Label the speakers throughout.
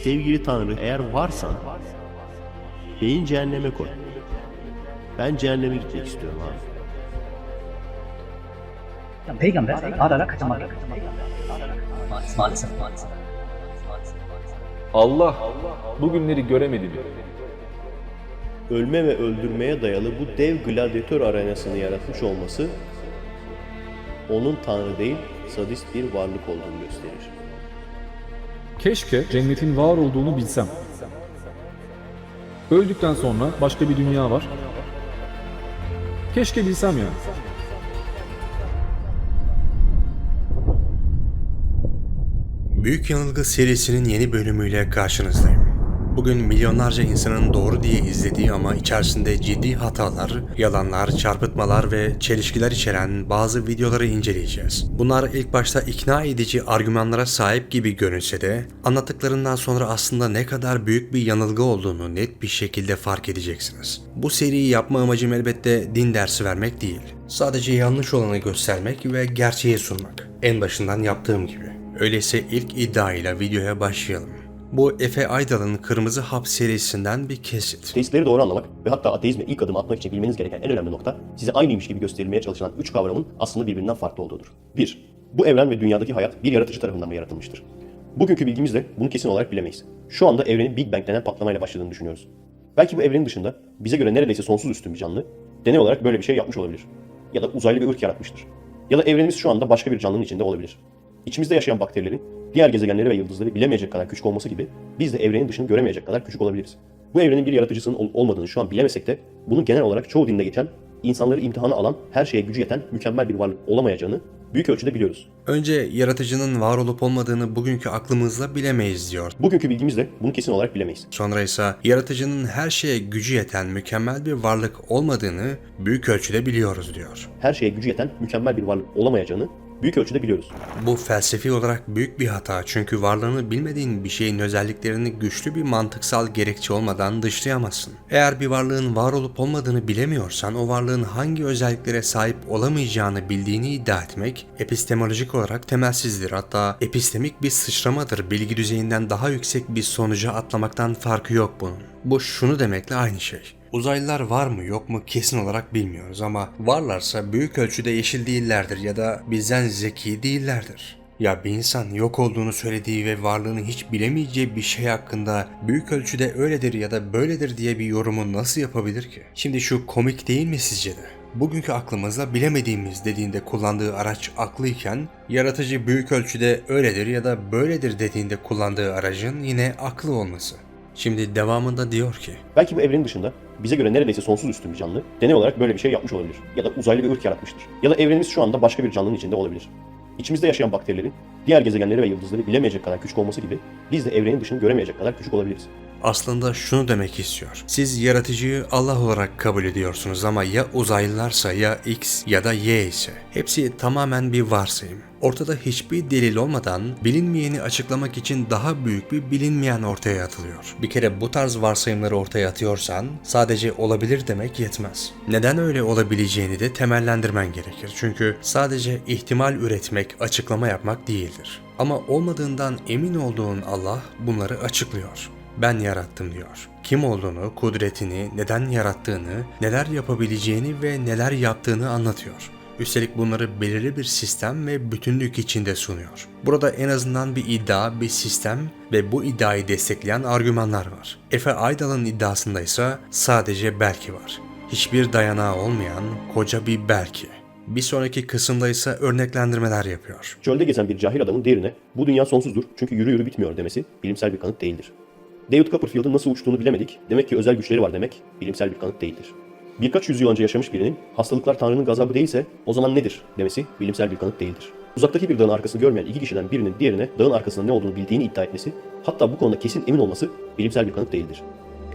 Speaker 1: Sevgili Tanrı, eğer varsan beni cehenneme koy. Ben cehenneme gitmek istiyorum abi.
Speaker 2: Yani peygamber ara ara kaçamak yok. Maalesef.
Speaker 3: Allah bugünleri göremedi mi?
Speaker 1: Ölme ve öldürmeye dayalı bu dev gladyatör arenasını yaratmış olması onun Tanrı değil, sadist bir varlık olduğunu gösterir.
Speaker 3: Keşke cennetin var olduğunu bilsem. Öldükten sonra başka bir dünya var. Keşke bilsem yani.
Speaker 4: Büyük Yanılgı serisinin yeni bölümüyle karşınızdayım. Bugün milyonlarca insanın doğru diye izlediği ama içerisinde ciddi hatalar, yalanlar, çarpıtmalar ve çelişkiler içeren bazı videoları inceleyeceğiz. Bunlar ilk başta ikna edici argümanlara sahip gibi görünse de anlattıklarından sonra aslında ne kadar büyük bir yanılgı olduğunu net bir şekilde fark edeceksiniz. Bu seriyi yapma amacım elbette din dersi vermek değil. Sadece yanlış olanı göstermek ve gerçeği sunmak. En başından yaptığım gibi. Öyleyse ilk iddiayla videoya başlayalım. Bu Efe Aydal'ın Kırmızı Hap serisinden bir kesit.
Speaker 1: Ateistleri doğru anlamak ve hatta ateizme ilk adımı atmak için bilmeniz gereken en önemli nokta, size aynıymış gibi gösterilmeye çalışılan 3 kavramın aslında birbirinden farklı olduğudur. 1. Bu evren ve dünyadaki hayat bir yaratıcı tarafından mı yaratılmıştır? Bugünkü bilgimizle bunu kesin olarak bilemeyiz. Şu anda evrenin Big Bang denen patlamayla başladığını düşünüyoruz. Belki bu evrenin dışında bize göre neredeyse sonsuz üstün bir canlı, deney olarak böyle bir şey yapmış olabilir. Ya da uzaylı bir ırk yaratmıştır. Ya da evrenimiz şu anda başka bir canlının içinde olabilir. İçimizde yaşayan bakterilerin diğer gezegenleri ve yıldızları bilemeyecek kadar küçük olması gibi biz de evrenin dışını göremeyecek kadar küçük olabiliriz. Bu evrenin bir yaratıcısının olup olmadığını şu an bilemesek de bunu genel olarak çoğu dinde geçen, insanları imtihana alan, her şeye gücü yeten mükemmel bir varlık olamayacağını büyük ölçüde biliyoruz.
Speaker 4: Önce yaratıcının var olup olmadığını bugünkü aklımızla bilemeyiz diyor.
Speaker 1: Bugünkü bilgimizle bunu kesin olarak bilemeyiz.
Speaker 4: Sonra ise yaratıcının her şeye gücü yeten mükemmel bir varlık olmadığını büyük ölçüde biliyoruz diyor.
Speaker 1: Her şeye gücü yeten mükemmel bir varlık olamayacağını büyük ölçüde biliyoruz.
Speaker 4: Bu felsefi olarak büyük bir hata çünkü varlığını bilmediğin bir şeyin özelliklerini güçlü bir mantıksal gerekçe olmadan dışlayamazsın. Eğer bir varlığın var olup olmadığını bilemiyorsan o varlığın hangi özelliklere sahip olamayacağını bildiğini iddia etmek epistemolojik olarak temelsizdir. Hatta epistemik bir sıçramadır. Bilgi düzeyinden daha yüksek bir sonuca atlamaktan farkı yok bunun. Bu şunu demekle aynı şey. Uzaylılar var mı yok mu kesin olarak bilmiyoruz ama varlarsa büyük ölçüde yeşil değillerdir ya da bizden zeki değillerdir. Ya bir insan yok olduğunu söylediği ve varlığını hiç bilemeyeceği bir şey hakkında büyük ölçüde öyledir ya da böyledir diye bir yorumu nasıl yapabilir ki? Şimdi şu komik değil mi sizce de? Bugünkü aklımızla bilemediğimiz dediğinde kullandığı araç aklıyken yaratıcı büyük ölçüde öyledir ya da böyledir dediğinde kullandığı aracın yine aklı olması. Şimdi devamında diyor ki,
Speaker 1: Belki bu evrenin dışında bize göre neredeyse sonsuz üstün bir canlı, deney olarak böyle bir şey yapmış olabilir. Ya da uzaylı bir ırk yaratmıştır. Ya da evrenimiz şu anda başka bir canlının içinde olabilir. İçimizde yaşayan bakterilerin diğer gezegenleri ve yıldızları bilemeyecek kadar küçük olması gibi biz de evrenin dışını göremeyecek kadar küçük olabiliriz.
Speaker 4: aslında şunu demek istiyor. Siz yaratıcıyı Allah olarak kabul ediyorsunuz ama ya uzaylılarsa ya X ya da Y ise hepsi tamamen bir varsayım. Ortada hiçbir delil olmadan bilinmeyeni açıklamak için daha büyük bir bilinmeyen ortaya atılıyor. Bir kere bu tarz varsayımları ortaya atıyorsan sadece olabilir demek yetmez. Neden öyle olabileceğini de temellendirmen gerekir. Çünkü sadece ihtimal üretmek, açıklama yapmak değildir. Ama olmadığından emin olduğun Allah bunları açıklıyor. Ben yarattım diyor. Kim olduğunu, kudretini, neden yarattığını, neler yapabileceğini ve neler yaptığını anlatıyor. Üstelik bunları belirli bir sistem ve bütünlük içinde sunuyor. Burada en azından bir iddia, bir sistem ve bu iddiayı destekleyen argümanlar var. Efe Aydal'ın iddiasında ise sadece belki var. Hiçbir dayanağı olmayan koca bir belki. Bir sonraki kısımda ise örneklendirmeler yapıyor.
Speaker 1: Çölde gezen bir cahil adamın diğerine bu dünya sonsuzdur çünkü yürü yürü bitmiyor demesi bilimsel bir kanıt değildir. David Copperfield'ın nasıl uçtuğunu bilemedik, demek ki özel güçleri var demek bilimsel bir kanıt değildir. Birkaç yüzyıl önce yaşamış birinin hastalıklar Tanrı'nın gazabı değilse o zaman nedir demesi bilimsel bir kanıt değildir. Uzaktaki bir dağın arkasını görmeyen iki kişiden birinin diğerine dağın arkasında ne olduğunu bildiğini iddia etmesi, hatta bu konuda kesin emin olması bilimsel bir kanıt değildir.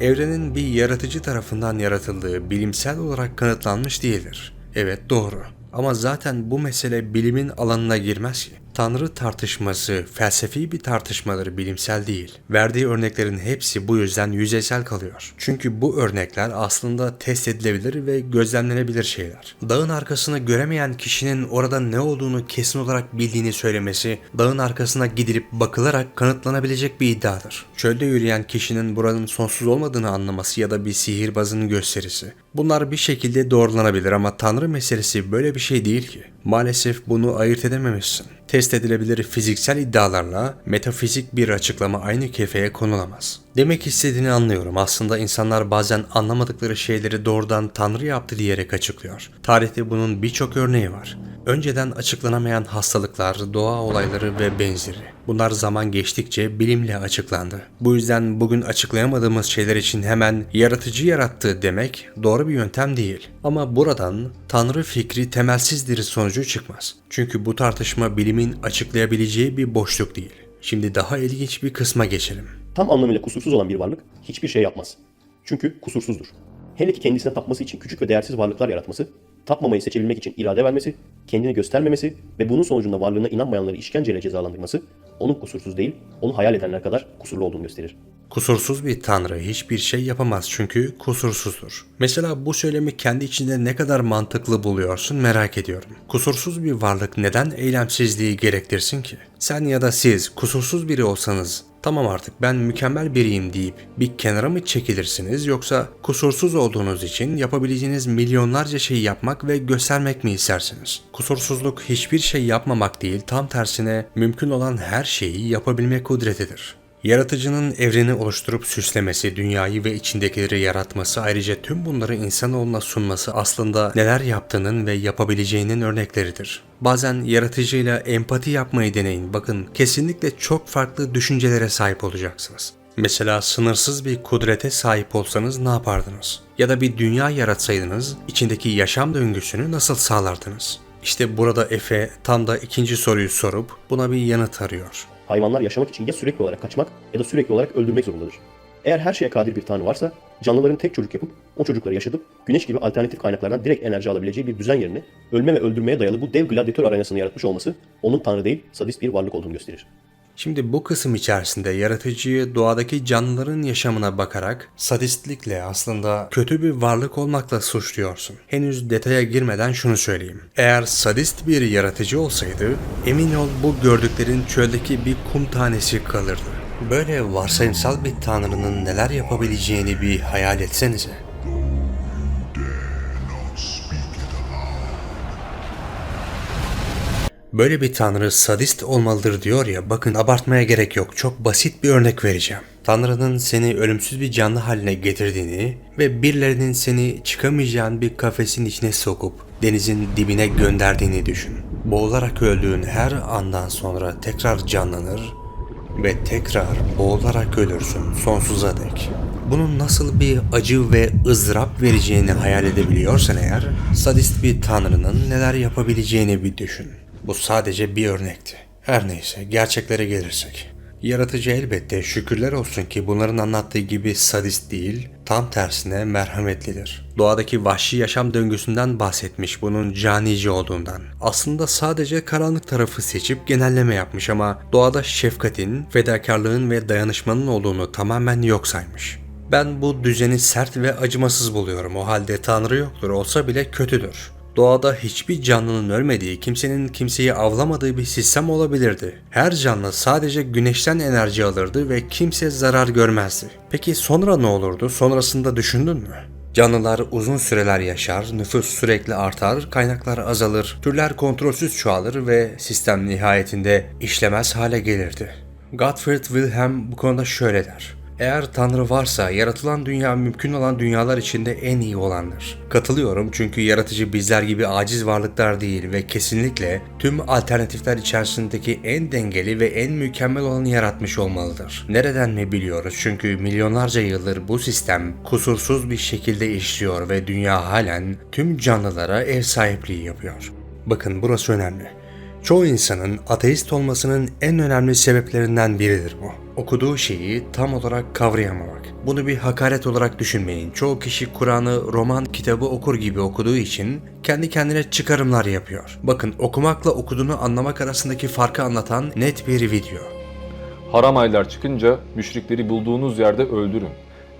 Speaker 4: Evrenin bir yaratıcı tarafından yaratıldığı bilimsel olarak kanıtlanmış değildir. Evet doğru. Ama zaten bu mesele bilimin alanına girmez ki. Tanrı tartışması felsefi bir tartışmadır, bilimsel değil. Verdiği örneklerin hepsi bu yüzden yüzeysel kalıyor. Çünkü bu örnekler aslında test edilebilir ve gözlemlenebilir şeyler. Dağın arkasını göremeyen kişinin orada ne olduğunu kesin olarak bildiğini söylemesi, dağın arkasına gidilip bakılarak kanıtlanabilecek bir iddiadır. Çölde yürüyen kişinin buranın sonsuz olmadığını anlaması ya da bir sihirbazın gösterisi. Bunlar bir şekilde doğrulanabilir ama Tanrı meselesi böyle bir şey değil ki. Maalesef bunu ayırt edememişsin. Test edilebilir fiziksel iddialarla metafizik bir açıklama aynı kefeye konulamaz. Demek istediğini anlıyorum. Aslında insanlar bazen anlamadıkları şeyleri doğrudan Tanrı yaptı diyerek açıklıyor. Tarihte bunun birçok örneği var. Önceden açıklanamayan hastalıklar, doğa olayları ve benzeri. Bunlar zaman geçtikçe bilimle açıklandı. Bu yüzden bugün açıklayamadığımız şeyler için hemen yaratıcı yarattı demek doğru bir yöntem değil. Ama buradan Tanrı fikri temelsizdir sonucu çıkmaz. Çünkü bu tartışma bilimin açıklayabileceği bir boşluk değil. Şimdi daha ilginç bir kısma geçelim.
Speaker 1: Tam anlamıyla kusursuz olan bir varlık hiçbir şey yapmaz. Çünkü kusursuzdur. Hele ki kendisine tapması için küçük ve değersiz varlıklar yaratması, tapmamayı seçebilmek için irade vermesi, kendini göstermemesi ve bunun sonucunda varlığına inanmayanları işkenceyle cezalandırması, onun kusursuz değil, onu hayal edenler kadar kusurlu olduğunu gösterir.
Speaker 4: Kusursuz bir tanrı hiçbir şey yapamaz çünkü kusursuzdur. Mesela bu söylemi kendi içinde ne kadar mantıklı buluyorsun merak ediyorum. Kusursuz bir varlık neden eylemsizliği gerektirsin ki? Sen ya da siz kusursuz biri olsanız, tamam artık ben mükemmel biriyim deyip bir kenara mı çekilirsiniz yoksa kusursuz olduğunuz için yapabileceğiniz milyonlarca şeyi yapmak ve göstermek mi istersiniz? Kusursuzluk hiçbir şey yapmamak değil, tam tersine mümkün olan her şeyi yapabilme kudretidir. Yaratıcının evreni oluşturup süslemesi, dünyayı ve içindekileri yaratması, ayrıca tüm bunları insanoğluna sunması aslında neler yaptığının ve yapabileceğinin örnekleridir. Bazen yaratıcıyla empati yapmayı deneyin. Bakın, kesinlikle çok farklı düşüncelere sahip olacaksınız. Mesela sınırsız bir kudrete sahip olsanız ne yapardınız? Ya da bir dünya yaratsaydınız, içindeki yaşam döngüsünü nasıl sağlardınız? İşte burada Efe tam da ikinci soruyu sorup buna bir yanıt arıyor.
Speaker 1: Hayvanlar yaşamak için ya sürekli olarak kaçmak ya da sürekli olarak öldürmek zorundadır. Eğer her şeye kadir bir tanrı varsa, canlıların tek çocuk yapıp o çocukları yaşatıp güneş gibi alternatif kaynaklardan direkt enerji alabileceği bir düzen yerine ölme ve öldürmeye dayalı bu dev gladyatör arenasını yaratmış olması onun tanrı değil, sadist bir varlık olduğunu gösterir.
Speaker 4: Şimdi bu kısım içerisinde yaratıcıyı doğadaki canlıların yaşamına bakarak sadistlikle aslında kötü bir varlık olmakla suçluyorsun. Henüz detaya girmeden şunu söyleyeyim. Eğer sadist bir yaratıcı olsaydı emin ol bu gördüklerin çöldeki bir kum tanesi kalırdı. Böyle varsayımsal bir tanrının neler yapabileceğini bir hayal etsenize. Böyle bir tanrı sadist olmalıdır diyor ya, bakın abartmaya gerek yok, çok basit bir örnek vereceğim. Tanrının seni ölümsüz bir canlı haline getirdiğini ve birilerinin seni çıkamayacağın bir kafesin içine sokup denizin dibine gönderdiğini düşün. Boğularak öldüğün her andan sonra tekrar canlanır ve tekrar boğularak ölürsün sonsuza dek. Bunun nasıl bir acı ve ızdırap vereceğini hayal edebiliyorsan eğer, sadist bir tanrının neler yapabileceğini bir düşün. Bu sadece bir örnekti. Her neyse, gerçeklere gelirsek. Yaratıcı elbette şükürler olsun ki bunların anlattığı gibi sadist değil, tam tersine merhametlidir. Doğadaki vahşi yaşam döngüsünden bahsetmiş, bunun canice olduğundan. Aslında sadece karanlık tarafı seçip genelleme yapmış ama doğada şefkatin, fedakarlığın ve dayanışmanın olduğunu tamamen yok saymış. Ben bu düzeni sert ve acımasız buluyorum. O halde Tanrı yoktur, olsa bile kötüdür. Doğada hiçbir canlının ölmediği, kimsenin kimseyi avlamadığı bir sistem olabilirdi. Her canlı sadece güneşten enerji alırdı ve kimse zarar görmezdi. Peki sonra ne olurdu? Sonrasında düşündün mü? Canlılar uzun süreler yaşar, nüfus sürekli artar, kaynaklar azalır, türler kontrolsüz çoğalır ve sistem nihayetinde işlemez hale gelirdi. Gottfried Wilhelm bu konuda şöyle der. Eğer Tanrı varsa yaratılan dünya mümkün olan dünyalar içinde en iyi olandır. Katılıyorum çünkü yaratıcı bizler gibi aciz varlıklar değil ve kesinlikle tüm alternatifler içerisindeki en dengeli ve en mükemmel olanı yaratmış olmalıdır. Nereden mi biliyoruz? Çünkü milyonlarca yıldır bu sistem kusursuz bir şekilde işliyor ve dünya halen tüm canlılara ev sahipliği yapıyor. Bakın burası önemli. Çoğu insanın ateist olmasının en önemli sebeplerinden biridir bu. okuduğu şeyi tam olarak kavrayamamak. Bunu bir hakaret olarak düşünmeyin. Çoğu kişi Kur'an'ı roman kitabı okur gibi okuduğu için kendi kendine çıkarımlar yapıyor. Bakın, okumakla okuduğunu anlamak arasındaki farkı anlatan net bir video.
Speaker 3: Haram aylar çıkınca müşrikleri bulduğunuz yerde öldürün.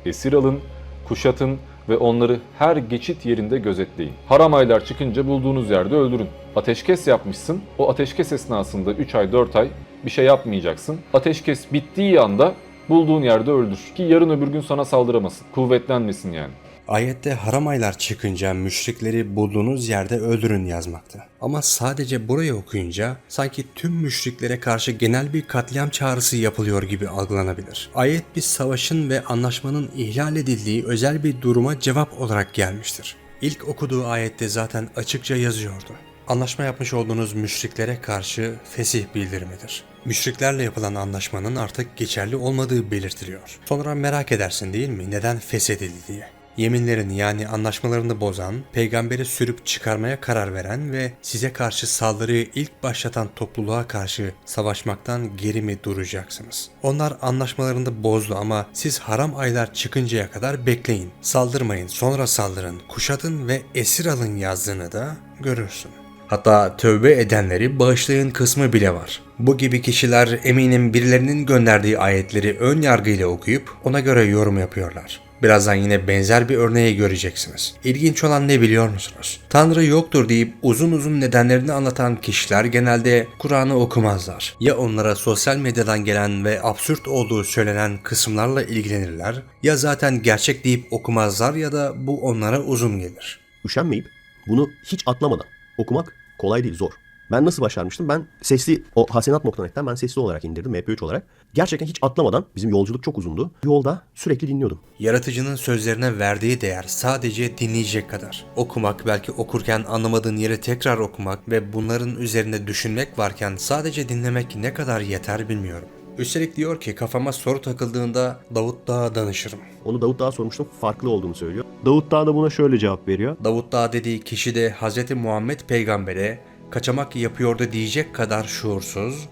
Speaker 3: Esir alın, kuşatın ve onları her geçit yerinde gözetleyin. Haram aylar çıkınca bulduğunuz yerde öldürün. Ateşkes yapmışsın. O ateşkes esnasında 3 ay 4 ay bir şey yapmayacaksın. Ateşkes bittiği anda bulduğun yerde öldür. Ki yarın öbür gün sana saldıramasın. Kuvvetlenmesin yani.
Speaker 4: Ayette haram aylar çıkınca müşrikleri bulduğunuz yerde öldürün yazmakta. Ama sadece burayı okuyunca sanki tüm müşriklere karşı genel bir katliam çağrısı yapılıyor gibi algılanabilir. Ayet bir savaşın ve anlaşmanın ihlal edildiği özel bir duruma cevap olarak gelmiştir. İlk okuduğu ayette zaten açıkça yazıyordu. Anlaşma yapmış olduğunuz müşriklere karşı fesih bildirimidir. Müşriklerle yapılan anlaşmanın artık geçerli olmadığı belirtiliyor. Sonra merak edersin değil mi neden feshedildi diye. Yeminlerini yani anlaşmalarını bozan, peygamberi sürüp çıkarmaya karar veren ve size karşı saldırıyı ilk başlatan topluluğa karşı savaşmaktan geri mi duracaksınız? Onlar anlaşmalarını bozdu ama siz haram aylar çıkıncaya kadar bekleyin. Saldırmayın, sonra saldırın, kuşatın ve esir alın yazdığını da görürsün. Hatta tövbe edenleri bağışlayın kısmı bile var. Bu gibi kişiler eminim birilerinin gönderdiği ayetleri ön yargıyla okuyup ona göre yorum yapıyorlar. Birazdan yine benzer bir örneği göreceksiniz. İlginç olan ne biliyor musunuz? Tanrı yoktur deyip uzun uzun nedenlerini anlatan kişiler genelde Kur'an'ı okumazlar. Ya onlara sosyal medyadan gelen ve absürt olduğu söylenen kısımlarla ilgilenirler, ya zaten gerçek deyip okumazlar ya da bu onlara uzun gelir.
Speaker 1: Üşenmeyip bunu hiç atlamadan okumak kolay değil, zor. Ben nasıl başarmıştım? Ben sesli, o hasenat.net'ten ben sesli olarak indirdim, MP3 olarak. Gerçekten hiç atlamadan, bizim yolculuk çok uzundu. Yolda sürekli dinliyordum.
Speaker 4: Yaratıcının sözlerine verdiği değer sadece dinleyecek kadar. Okumak, belki okurken anlamadığın yeri tekrar okumak ve bunların üzerinde düşünmek varken sadece dinlemek ne kadar yeter bilmiyorum. Üstelik diyor ki kafama soru takıldığında Davut Dağ'a danışırım.
Speaker 1: Onu Davut Dağ'a sormuştum, farklı olduğunu söylüyor. Davut Dağ da buna şöyle cevap veriyor.
Speaker 4: Davut Dağ dediği kişi de Hz. Muhammed peygambere kaçamak yapıyordu diyecek kadar şuursuz.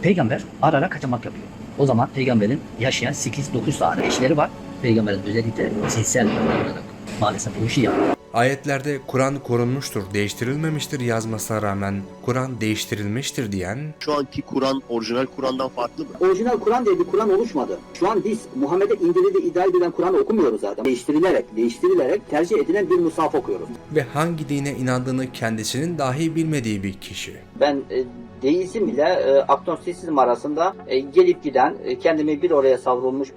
Speaker 2: Peygamber ara ara kaçamak yapıyor. O zaman peygamberin yaşayan 8-9 tane eşleri var. Peygamberin özellikle cinsel olarak maalesef bu işi yapıyor.
Speaker 4: Ayetlerde Kur'an korunmuştur, değiştirilmemiştir yazmasına rağmen Kur'an değiştirilmiştir diyen,
Speaker 1: Şu anki Kur'an orijinal Kur'an'dan farklı mı?
Speaker 5: Orijinal Kur'an diye bir Kur'an oluşmadı. Şu an biz Muhammed'e indirildiği iddia edilen Kur'an'ı okumuyoruz zaten. Değiştirilerek tercih edilen bir mushaf okuyoruz.
Speaker 4: ve hangi dine inandığını kendisinin dahi bilmediği bir kişi.
Speaker 5: Ben deizm ile agnostizm arasında gelip giden, kendimi bir oraya savrulmuş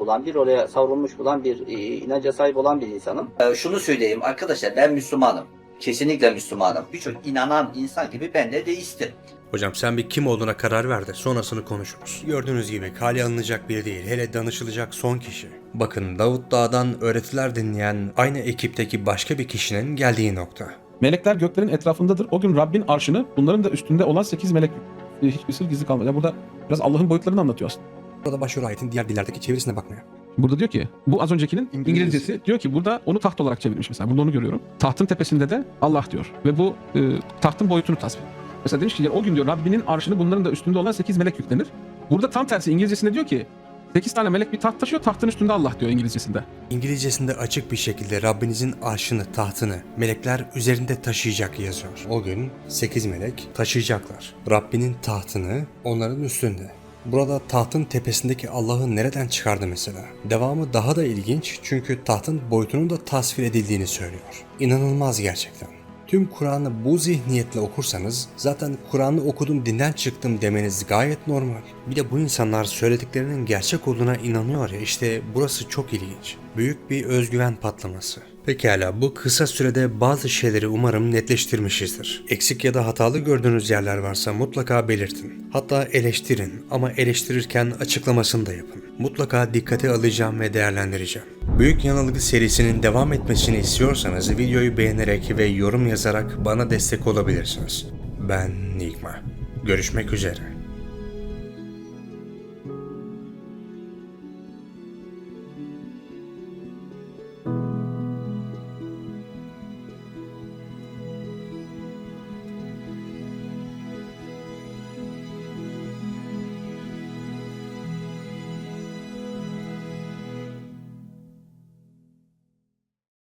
Speaker 5: bulan bir inanca sahip olan bir insanım.
Speaker 6: Şunu söyleyeyim arkadaşlar, ben Müslümanım. Kesinlikle Müslümanım. Birçok inanan insan gibi ben de deistim.
Speaker 4: Hocam sen bir kim olduğuna karar ver de sonrasını konuşuruz. Gördüğünüz gibi kale alınacak biri değil, hele danışılacak son kişi. Bakın Davut Dağ'dan öğretiler dinleyen aynı ekipteki başka bir kişinin geldiği nokta.
Speaker 7: Melekler göklerin etrafındadır. O gün Rabbin arşını, bunların da üstünde olan 8 melek hiçbir sır gizli kalmaz. Yani burada biraz Allah'ın boyutlarını anlatıyor aslında.
Speaker 4: Burada başlıyor ayetin diğer dillerdeki çevirisine bakmaya.
Speaker 7: Burada diyor ki, bu az öncekinin İngilizcesi diyor ki burada onu taht olarak çevirmiş mesela. Burada onu görüyorum. Tahtın tepesinde de Allah diyor. Ve bu tahtın boyutunu tasvir ediyor. Mesela demiş ki o gün diyor Rabbinin arşını, bunların da üstünde olan 8 melek yüklenir. Burada tam tersi İngilizcesinde diyor ki 8 tane melek bir taht taşıyor, tahtın üstünde Allah diyor İngilizcesinde.
Speaker 4: İngilizcesinde açık bir şekilde Rabbinizin arşını, tahtını melekler üzerinde taşıyacak yazıyor. O gün 8 melek taşıyacaklar. Rabbinin tahtını onların üstünde. Burada tahtın tepesindeki Allah'ı nereden çıkardı mesela? Devamı daha da ilginç çünkü tahtın boyutunun da tasvir edildiğini söylüyor. İnanılmaz gerçekten. Tüm Kur'an'ı bu zihniyetle okursanız zaten Kur'an'ı okudum dinden çıktım demeniz gayet normal. Bir de bu insanlar söylediklerinin gerçek olduğuna inanıyor ya, işte burası çok ilginç. Büyük bir özgüven patlaması. Pekala, bu kısa sürede bazı şeyleri umarım netleştirmişizdir. Eksik ya da hatalı gördüğünüz yerler varsa mutlaka belirtin. Hatta eleştirin ama eleştirirken açıklamasını da yapın. Mutlaka dikkate alacağım ve değerlendireceğim. Büyük Yanılgı serisinin devam etmesini istiyorsanız videoyu beğenerek ve yorum yazarak bana destek olabilirsiniz. Ben Nigma. Görüşmek üzere.